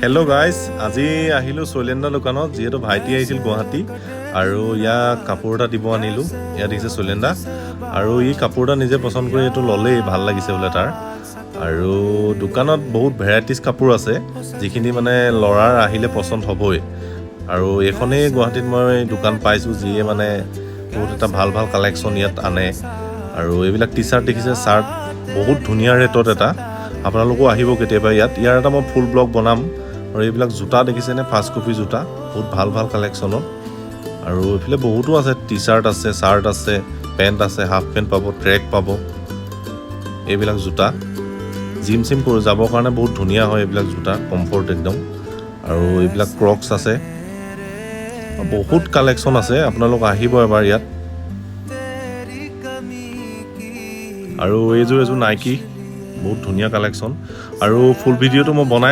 Hello' guys, আজি আহিলোঁ শৈলেন্দ্ৰ দোকানত, যিহেতু ভাইটি আহিছিল গুৱাহাটী আৰু ইয়াক কাপোৰ এটা দিব আনিলোঁ। ইয়াত দেখিছে শৈলেন্দ্ৰা, আৰু ই কাপোৰ এটা নিজে পচন্দ কৰি এইটো ল'লেই, ভাল লাগিছে বোলে তাৰ। আৰু দোকানত বহুত ভেৰাইটিজ কাপোৰ আছে, যিখিনি মানে ল'ৰাৰ আহিলে পচন্দ হ'বই। আৰু এইখনেই গুৱাহাটীত মই দোকান পাইছোঁ, যিয়ে মানে বহুত এটা ভাল ভাল কালেকশ্যন ইয়াত আনে। আৰু এইবিলাক টি চাৰ্ট দেখিছে, চাৰ্ট বহুত ধুনীয়া ৰেটত এটা। আপোনালোকো আহিব কেতিয়াবা ইয়াৰ এটা মই ফুল ব্লগ বনাম। আৰু এইবিলাক জোতা দেখিছেনে, ফাৰ্ষ্ট কপি জোতা, বহুত ভাল ভাল কালেকশ্যনত। আৰু এইফালে বহুতো আছে, টি চাৰ্ট আছে, চাৰ্ট আছে, পেণ্ট আছে, হাফ পেণ্ট পাব, ট্ৰেক পাব। এইবিলাক জোতা জিম চিম কৰি যাবৰ কাৰণে বহুত ধুনীয়া হয় এইবিলাক জোতা, কমফৰ্ট একদম। আৰু এইবিলাক ক্ৰক্স আছে, বহুত কালেকশ্যন আছে, আপোনালোক আহিব এবাৰ ইয়াত। আৰু এইযোৰ নাইকি, বহুত ধুনীয়া কালেকশ্যন। আৰু ফুল ভিডিঅ'টো মই বনাই